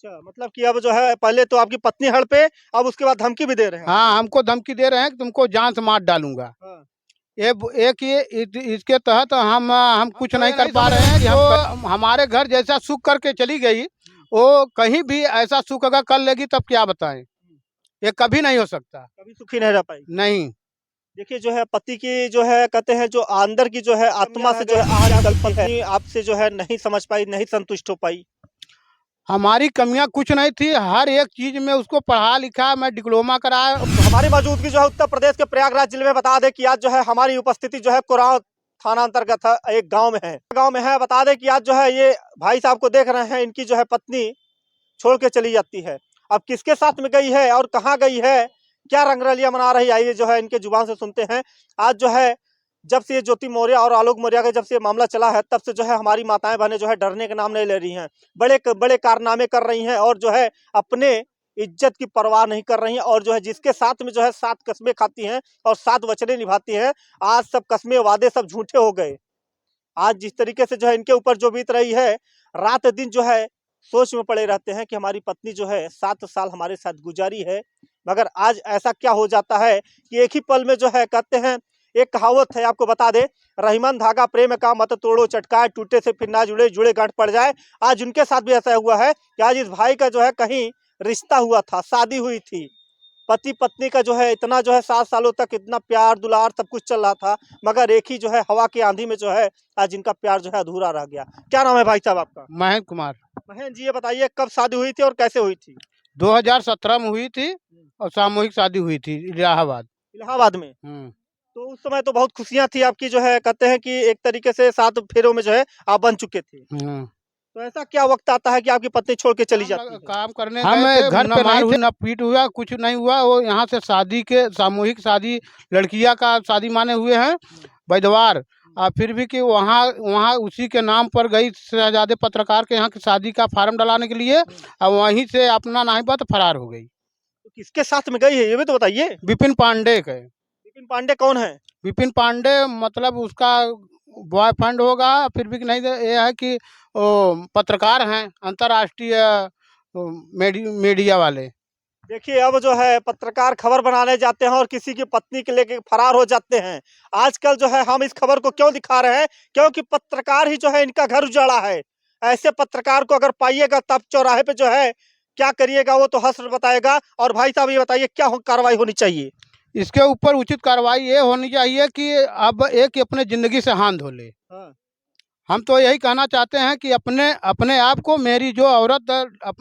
अच्छा, मतलब कि अब जो है पहले तो आपकी पत्नी हड़ पे, अब उसके बाद धमकी भी दे रहे हैं। हाँ, हमको धमकी दे रहे हैं कि तुमको जान से मार डालूंगा। हाँ। एक ये इसके तहत हम कुछ नहीं कर पा रहे हैं कि हम हमारे घर जैसा सुख करके चली गई, वो कहीं भी ऐसा सुख अगर कर लेगी तब क्या बताएं। ये कभी नहीं हो सकता। कभी सुखी नहीं रह पाएगी। नहीं। देखिए जो है पति की जो है कहते हैं जो अंदर की जो है आत्मा से जो है आह निकलती है, आपसे जो है नहीं समझ पाई, नहीं संतुष्ट हो पाई। हमारी कमियां कुछ नहीं थी, हर एक चीज में उसको पढ़ा लिखा, मैं डिप्लोमा कराया। हमारी मौजूदगी जो है उत्तर प्रदेश के प्रयागराज जिले में, बता दें कि आज जो है हमारी उपस्थिति जो है कुराव थाना अंतर्गत है, एक गांव में है। बता दें कि आज जो है ये भाई साहब को देख रहे हैं, इनकी जो है पत्नी छोड़ के चली जाती है। अब किसके साथ में गई है और कहाँ गई है, क्या रंगरलियां मना रही है, आइए जो है इनके जुबान से सुनते हैं। आज जो है जब से ये ज्योति मौर्य और आलोक मौर्य का जब से मामला चला है, तब से जो है हमारी माताएं बहनें जो है डरने का नाम नहीं ले रही हैं। बड़े बड़े कारनामे कर रही हैं और जो है अपने इज्जत की परवाह नहीं कर रही हैं, और जो है जिसके साथ में जो है 7 कस्में खाती हैं और 7 वचने निभाती हैं, आज सब कस्में वादे सब झूठे हो गए। आज जिस तरीके से जो है इनके ऊपर जो बीत रही है, रात दिन जो है सोच में पड़े रहते हैं कि हमारी पत्नी जो है 7 साल हमारे साथ गुजारी है, मगर आज ऐसा क्या हो जाता है कि एक ही पल में जो है कहते हैं, एक कहावत है आपको बता दे, रहीमन धागा प्रेम का मत तोड़ो चटकाए, टूटे से फिर ना जुड़े, जुड़े गांठ पड़ जाए। आज उनके साथ भी ऐसा हुआ है कि आज इस भाई का जो है कहीं रिश्ता हुआ था, शादी हुई थी, पति पत्नी का जो है इतना जो है 7 सालों तक इतना प्यार दुलार सब कुछ चल रहा था, मगर एक ही जो है हवा की आंधी में जो है आज इनका प्यार जो है अधूरा रह गया। क्या नाम है भाई साहब आपका? महेंद्र कुमार। महेंद्र जी, ये बताइए कब शादी हुई थी और कैसे हुई थी? 2017 में हुई थी और सामूहिक शादी हुई थी इलाहाबाद। इलाहाबाद में। तो उस समय तो बहुत खुशियां थी आपकी, जो है कहते हैं कि एक तरीके से 7 फेरों में जो है आप बन चुके थे। तो ऐसा क्या वक्त आता है कि आपकी पत्नी छोड़ के चली जाती है? काम करने हम घर पे नहीं थे, न पीट हुआ, कुछ नहीं हुआ। वो यहाँ से शादी के सामूहिक शादी लड़कियां का शादी माने हुए हैं बैदवार, फिर भी कि वहाँ वहाँ उसी के नाम पर गई शहजादे पत्रकार के यहाँ की शादी का फार्म डलाने के लिए, और वहीं से अपना नहीं बात फरार हो गई। तो किसके साथ में गई है ये भी तो बताइए। विपिन पांडे के। विपिन पांडे कौन है? विपिन पांडे मतलब उसका बॉयफ्रेंड होगा, फिर भी नहीं। ये है कि पत्रकार हैं, अंतर्राष्ट्रीय मीडिया वाले। देखिए अब जो है पत्रकार खबर बनाने जाते हैं और किसी की पत्नी के लेके फरार हो जाते हैं। आजकल जो है हम इस खबर को क्यों दिखा रहे हैं, क्योंकि पत्रकार ही जो है इनका घर उजाड़ा है। ऐसे पत्रकार को अगर पाइएगा तब चौराहे पे जो है क्या करिएगा, वो तो हश्र बताएगा। और भाई साहब ये बताइए क्या कार्रवाई होनी चाहिए? इसके ऊपर उचित कार्रवाई ये होनी चाहिए कि अब एक अपने जिंदगी से हाथ धो ले। हाँ। हम तो यही कहना चाहते हैं कि अपने अपने आप को, मेरी जो औरत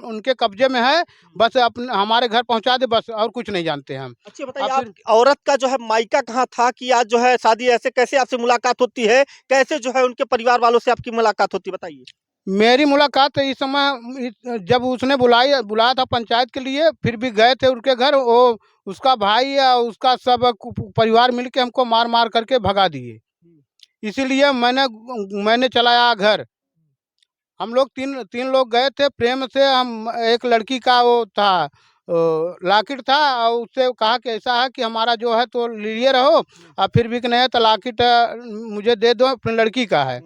उनके कब्जे में है, बस अपने हमारे घर पहुंचा दे, बस और कुछ नहीं जानते हम। अच्छा बताइए, आप औरत का जो है मायका कहाँ था कि आज जो है शादी, ऐसे कैसे आपसे मुलाकात होती है, कैसे जो है उनके परिवार वालों से आपकी मुलाकात होती है, बताइए। मेरी मुलाकात इस समय जब उसने बुलाया था पंचायत के लिए, फिर भी गए थे उनके घर। वो उसका भाई या उसका सब परिवार मिलके हमको मार मार करके भगा दिए, इसीलिए मैंने चलाया घर। हम लोग तीन लोग गए थे प्रेम से। हम एक लड़की का वो था लाकिट था, और उससे कहा कि ऐसा है कि हमारा जो है तो लिए रहो, और फिर भी नहीं है तो लाकिट मुझे दे दो, अपनी लड़की का है।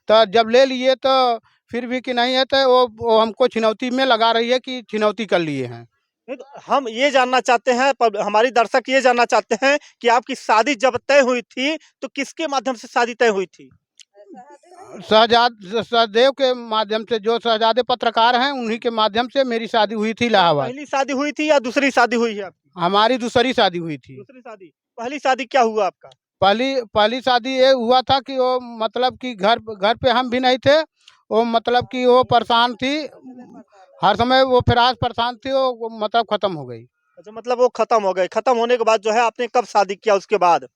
तो जब ले लिए तो फिर भी कि नहीं है तो वो हमको छिनौती में लगा रही है कि छिनौती कर लिए हैं। नहीं तो हम ये जानना चाहते हैं, पर हमारी दर्शक ये जानना चाहते हैं कि आपकी शादी जब तय हुई थी तो किसके माध्यम से शादी तय हुई थी? सहदेव के माध्यम से, जो शहजादे पत्रकार हैं उन्हीं के माध्यम से मेरी शादी हुई थी इलाहाबाद। पहली शादी हुई थी या दूसरी शादी हुई है आपकी? हमारी दूसरी शादी हुई थी। दूसरी शादी। पहली शादी क्या हुआ आपका? पहली शादी ये हुआ था कि वो मतलब कि घर पे हम भी नहीं थे। वो मतलब कि वो परेशान थी, हर समय वो फिराज परेशान थी, वो मतलब खत्म हो गई। अच्छा, मतलब वो खत्म हो गए। खत्म होने के बाद जो है आपने कब शादी किया उसके बाद?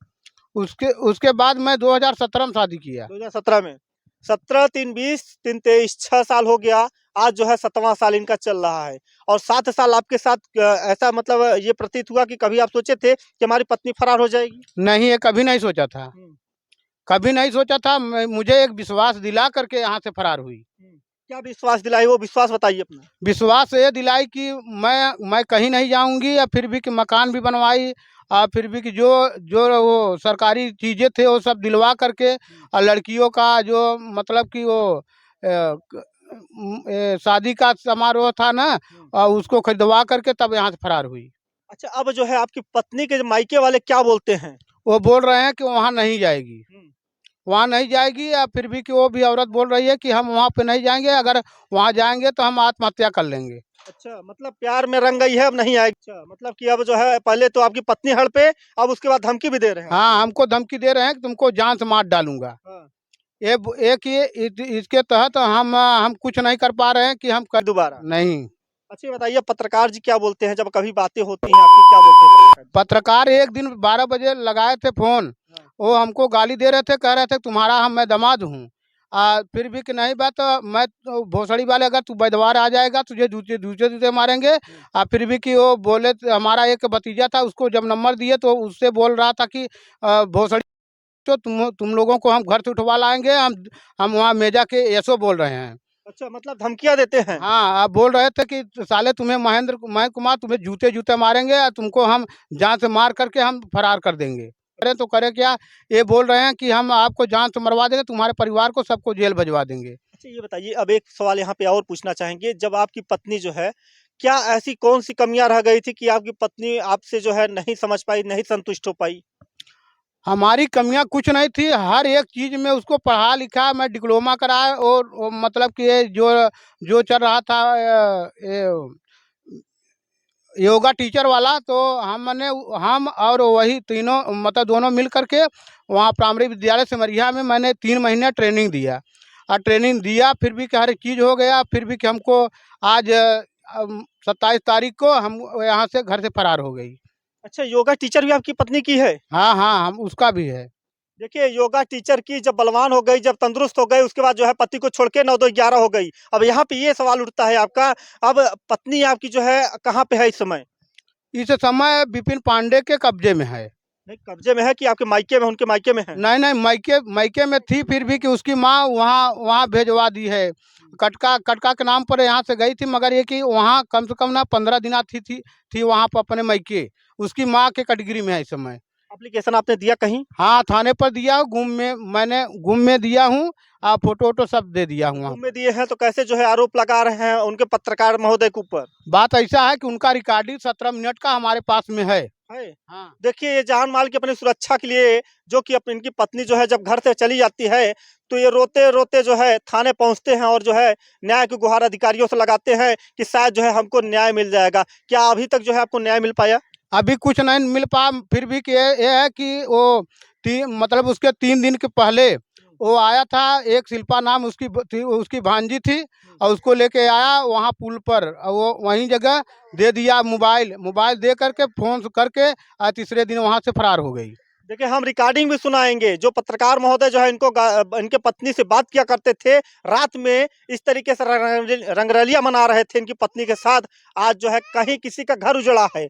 उसके बाद मैं 2017 में शादी किया। 2017 में। 17 3 20 3 23 6 साल हो गया। आज जो है 7वां साल इनका चल रहा है, और 7 साल आपके साथ ऐसा मतलब ये प्रतीत हुआ कि कभी आप सोचे थे कि हमारी पत्नी फरार हो जाएगी? नहीं, ये कभी नहीं सोचा था, कभी नहीं सोचा था। मुझे एक विश्वास दिला करके यहाँ से फरार हुई। क्या विश्वास दिलाई, वो विश्वास बताइए अपना। विश्वास ये दिलाई कि मैं कहीं नहीं जाऊंगी, या फिर भी कि मकान भी बनवाई, और फिर भी कि जो जो वो सरकारी चीज़ें थे वो सब दिलवा करके, और लड़कियों का जो मतलब कि वो शादी का समारोह था ना, और उसको खरीदवा करके तब यहाँ से फरार हुई। अच्छा, अब जो है आपकी पत्नी के मायके वाले क्या बोलते हैं? वो बोल रहे हैं कि वहाँ नहीं जाएगी, हुँ। वहाँ नहीं जाएगी, या फिर भी कि वो भी औरत बोल रही है कि हम वहाँ पे नहीं जाएँगे, अगर वहाँ जाएँगे तो हम आत्महत्या कर लेंगे। अच्छा, मतलब प्यार में रंग गई है, अब नहीं आएगी। अच्छा, मतलब कि अब जो है पहले तो आपकी पत्नी हड़पे, अब उसके बाद धमकी भी दे रहे हैं आपको। हाँ, हमको धमकी दे रहे हैं कि तुमको जान से मार डालूँगा। हाँ, एक ये इसके तहत हम कुछ नहीं कर पा रहे हैं कि हम कर दोबारा। नहीं। अच्छा, ये बताइए पत्रकार जी क्या बोलते हैं जब कभी बातें होती हैं आपकी, क्या बोलते हैं पत्रकार जी? पत्रकार एक दिन 12 बजे लगाए थे फ़ोन, हाँ। वो हमको गाली दे रहे थे, कह रहे थे तुम्हारा मैं दामाद हूँ। फिर भी कि नहीं बात, मैं तो भोसड़ी वाले, अगर तू बैदवार आ जाएगा तुझे जूते मारेंगे। हुँ। फिर भी कि वो बोले, हमारा एक भतीजा था, उसको जब नंबर दिए तो उससे बोल रहा था कि भोसड़ी, तो तुम लोगों को हम घर से उठवा लाएँगे, हम वहाँ मेजा के एसओ बोल रहे हैं। अच्छा, मतलब धमकियाँ देते हैं। हाँ, आप बोल रहे थे कि साले तुम्हें महेंद्र कुमार तुम्हें जूते-जूते मारेंगे, और तुमको हम जान से मार करके हम फरार कर देंगे। करें तो करें क्या? ये बोल रहे हैं कि हम आपको जान से मरवा देंगे, तुम्हारे परिवार को सबको जेल भिजवा देंगे। अच्छा, ये बताइए अब एक सवाल यहाँ पे और पूछना चाहेंगे, जब आपकी पत्नी जो है, क्या ऐसी कौन-सी कमियाँ रह गई थी कि आपकी पत्नी आपसे जो है नहीं समझ पाई, नहीं संतुष्ट हो पाई? हमारी कमियाँ कुछ नहीं थी, हर एक चीज़ में उसको पढ़ा-लिखा, मैं डिप्लोमा कराया, और वो मतलब कि ये जो जो चल रहा था, ये योगा टीचर वाला, तो हम और वही तीनों, मतलब दोनों मिल करके वहाँ प्राइमरी विद्यालय सिमरिया में मैंने 3 महीने ट्रेनिंग दिया। ट्रेनिंग दिया, फिर भी कि हर एक चीज़ हो गया, फिर भी कि हमको आज 27 तारीख को हम यहाँ से घर से फरार हो गई। अच्छा, योगा टीचर भी आपकी पत्नी की है? हाँ, हाँ, हम उसका भी है। देखिए, योगा टीचर की जब बलवान हो गई, जब तंदुरुस्त हो गई, उसके बाद जो है पति को छोड़ के 9 2 11 हो गई। अब यहाँ पे ये सवाल उठता है आपका, अब पत्नी आपकी जो है कहाँ पे है इस समय? इस समय विपिन पांडे के कब्जे में है। नहीं, कब्ज़े में है कि आपके मायके में, उनके मायके में है? नहीं, नहीं, मायके मायके में थी, फिर भी कि उसकी माँ वहाँ वहाँ भेजवा दी है। कटका कटका के नाम पर यहाँ से गई थी, मगर ये कि वहाँ कम से कम ना 15 दिना थी वहाँ पर अपने मायके। उसकी माँ के कैटेगरी में है इस समय। एप्लीकेशन आपने दिया कहीं? हाँ, थाने पर दिया हूँ, गुम में दिया हूँ, फ़ोटो-वोटो सब दे दिया हूँ वहाँ। गुम में दिए हैं तो कैसे जो है आरोप लगा रहे हैं उनके पत्रकार महोदय के ऊपर? बात ऐसा है कि उनका रिकॉर्डिंग 17 मिनट का हमारे पास में है। है? हाँ। देखिए, ये जान-माल की अपनी सुरक्षा के लिए जो कि इनकी पत्नी जो है जब घर से चली जाती है, तो ये रोते-रोते जो है थाने पहुँचते हैं और जो है न्याय की गुहार अधिकारियों से लगाते हैं कि शायद जो है हमको न्याय मिल जाएगा। क्या अभी तक जो है आपको न्याय मिल पाया? अभी कुछ नहीं मिल पाया, फिर भी कि ये है कि वो मतलब उसके 3 दिन के पहले वो आया था, एक शिल्पा नाम उसकी भांजी थी, और उसको लेके आया वहाँ पुल पर, और वो वहीं जगह दे दिया मोबाइल, दे करके फ़ोन करके, तीसरे दिन वहाँ से फरार हो गई। देखिए, हम रिकॉर्डिंग भी सुनाएँगे, जो पत्रकार महोदय जो है इनके पत्नी से बात किया करते थे, रात में इस तरीके से रंगरलिया मना रहे थे इनकी पत्नी के साथ, आज जो है कहीं किसी का घर उजड़ा है।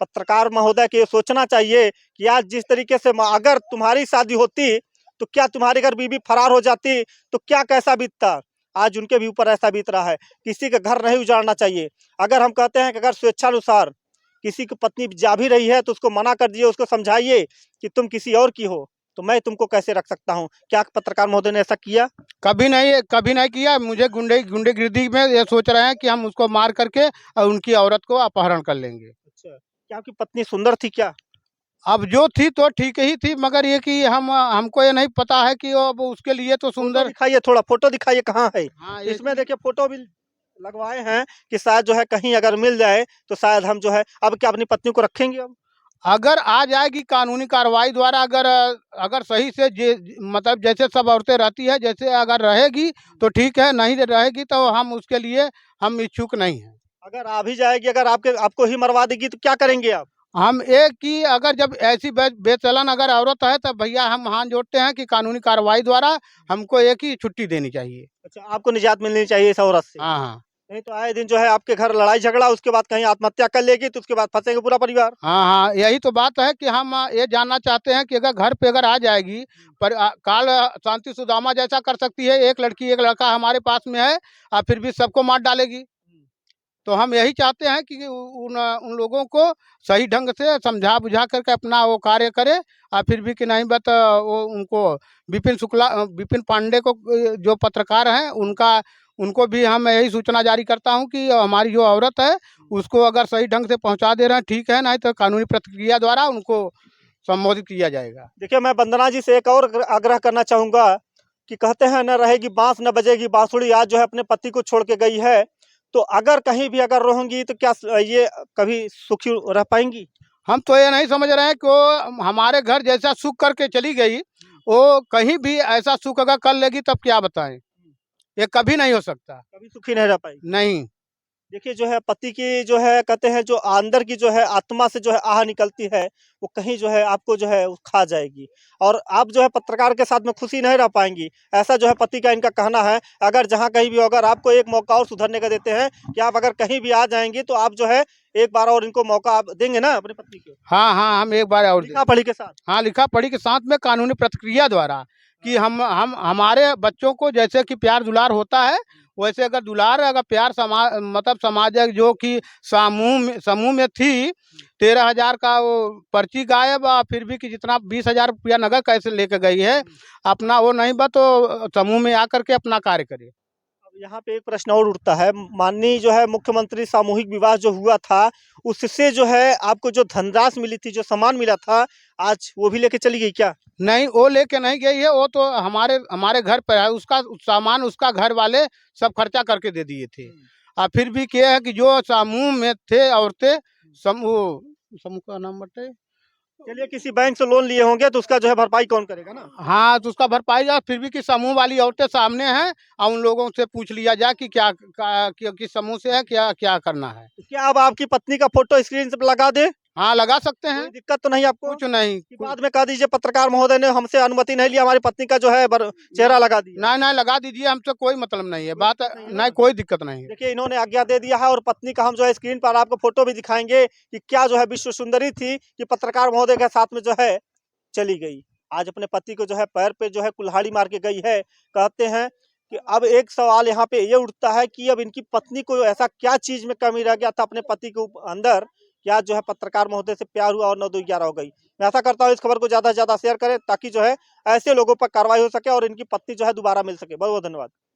पत्रकार महोदय को ये सोचना चाहिए कि आज जिस तरीके से अगर तुम्हारी शादी होती, तो क्या तुम्हारे घर बीवी फरार हो जाती, तो क्या कैसा बीतता? आज उनके भी ऊपर ऐसा बीत रहा है। किसी का घर नहीं उजाड़ना चाहिए। अगर हम कहते हैं कि अगर स्वेच्छानुसार किसी की पत्नी जा भी रही है, तो उसको मना कर दीजिए, उसको समझाइए कि तुम किसी और की हो, तो मैं तुमको कैसे रख सकता हूँ? क्या पत्रकार महोदय ने ऐसा किया? कभी नहीं किया। मुझे गुंडागिर्दी में ये सोच रहे हैं कि हम उसको मार करके और उनकी औरत को अपहरण कर लेंगे। अच्छा, क्या आपकी पत्नी सुंदर थी क्या? अब जो थी तो ठीक ही थी, मगर ये कि हमको ये नहीं पता है कि वो अब उसके लिए तो फ़ोटो सुंदर। दिखाइए थोड़ा, फ़ोटो दिखाइए कहाँ है? हाँ, इसमें देखिए फ़ोटो भी लगवाए हैं कि शायद जो है कहीं अगर मिल जाए, तो शायद हम जो है अब क्या अपनी पत्नी को रखेंगे अब? अगर आ जाएगी कानूनी कार्रवाई द्वारा, अगर सही से मतलब जैसे सब औरतें रहती है, जैसे अगर रहेगी तो ठीक है, नहीं रहेगी तो हम उसके लिए हम इच्छुक नहीं हैं। अगर आ भी जाएगी, अगर आपको ही मरवा देगी तो क्या करेंगे आप? हम एक कि अगर जब ऐसी बेचलन अगर औरत है, तब भैया हम हाथ जोड़ते हैं कि कानूनी कार्रवाई द्वारा हमको एक ही छुट्टी देनी चाहिए। अच्छा, आपको निजात मिलनी चाहिए इस औरत से। हाँ, हाँ। नहीं तो आए दिन जो है आपके घर लड़ाई झगड़ा, उसके बाद कहीं आत्महत्या कर लेगी, तो उसके बाद फँसेंगे पूरा परिवार। हाँ, हाँ, यही तो बात है कि हम ये जानना चाहते हैं कि अगर घर पे अगर आ जाएगी, पर काल शांति सुदामा जैसा कर सकती है, एक लड़की एक लड़का हमारे पास में है, फिर भी सबको मार डालेगी। तो हम यही चाहते हैं कि उन उन लोगों को सही ढंग से समझा-बुझा करके अपना वो कार्य करे, फिर भी कि नहीं बत वो उनको विपिन पांडे को, जो पत्रकार हैं, उनका उनको भी हम यही सूचना जारी करता हूँ कि हमारी जो औरत है उसको अगर सही ढंग से पहुंचा दे रहे हैं ठीक है, नहीं तो कानूनी प्रक्रिया द्वारा उनको संबोधित किया जाएगा। देखिए, मैं वंदना जी से एक और आग्रह करना चाहूँगा कि कहते हैं न रहेगी बाँस न बजेगी बाँसुरी, आज जो है अपने पति को छोड़ के गई है, तो अगर कहीं भी अगर रहेंगी तो क्या ये कभी सुखी रह पाएँगी? हम तो ये नहीं समझ रहे हैं कि वो हमारे घर जैसा सुख करके चली गई, वो कहीं भी ऐसा सुख अगर कर लेगी तब क्या बताएं, ये कभी नहीं हो सकता। कभी सुखी नहीं रह पाएगी। नहीं। देखिए जो है पति की जो है कहते हैं जो अंदर की जो है आत्मा से जो है आह निकलती है, वो कहीं जो है आपको जो है वो खा जाएगी और आप जो है पत्रकार के साथ में खुशी नहीं रह पाएँगी। ऐसा जो है पति का इनका कहना है। अगर जहाँ कहीं भी हो अगर आपको एक मौका और सुधरने का देते हैं कि आप अगर कहीं भी आ जाएँगी तो आप जो है एक बार और इनको मौका आप देंगे ना अपनी पत्नी को? हाँ, हाँ, हम एक बार और लिखा पढ़ी के साथ? हाँ, लिखा-पढ़ी के साथ में कानूनी प्रक्रिया द्वारा कि हम हमारे बच्चों को जैसे कि प्यार दुलार होता है, वैसे अगर दुलार अगर प्यार मतलब समाज जो कि समूह में थी, 13,000 का वो पर्ची गायब फिर भी कि जितना 20,000 रुपया नगद कैसे लेके गई है, अपना वो नहीं बा तो समूह में आकर के अपना कार्य करे। अब यहाँ पे एक प्रश्न और उठता है, माननीय जो है मुख्यमंत्री सामूहिक विवाह जो हुआ था, उससे जो है आपको जो धनराशि मिली थी, जो सामान मिला था, आज वो भी लेके चली गई क्या? नहीं, वो लेके नहीं गई है, वो तो हमारे हमारे घर पे है, उसका सामान उसका घर वाले सब खर्चा करके दे दिए थे। फिर भी क्या है कि जो समूह में थे औरतें, समूह समूह का नाम बटे चलिए किसी बैंक से लोन लिए होंगे तो उसका जो है भरपाई कौन करेगा ना? हाँ, तो उसका भरपाई फिर भी कि समूह वाली औरतें सामने हैं और उन लोगों से पूछ लिया जाए कि किस समूह से है, क्या क्या करना है। तो क्या अब आपकी पत्नी का फ़ोटो स्क्रीन पे लगा दें? हाँ, लगा सकते कोई हैं, दिक्कत तो नहीं आपको? कुछ नहीं। कि बाद में कह दीजिए पत्रकार महोदय ने हमसे अनुमति नहीं ली, हमारी पत्नी का जो है चेहरा लगा दिया। नहीं, नहीं लगा दीजिए, हमसे कोई मतलब नहीं है, बात दिक्कत नहीं है नहीं ना? कोई दिक्कत नहीं है। देखिए इन्होंने आज्ञा दे दिया है और पत्नी का हम जो है स्क्रीन पर आपको फ़ोटो भी दिखाएँगे कि क्या जो है विश्व सुंदरी थी कि पत्रकार महोदय के साथ में जो है चली गई। आज अपने पति को जो है पैर पे जो है कुल्हाड़ी मार के गई है। कहते हैं कि अब एक सवाल यहाँ पे ये उठता है कि अब इनकी पत्नी को ऐसा क्या चीज़ में कमी रह गया था अपने पति के अंदर, कि आज जो है पत्रकार महोदय से प्यार हुआ और 9 2 11 हो गई। मैं आशा करता हूँ इस खबर को ज़्यादा से ज़्यादा शेयर करें ताकि जो है ऐसे लोगों पर कार्रवाई हो सके और इनकी पत्नी जो है दोबारा मिल सके। बहुत-बहुत धन्यवाद।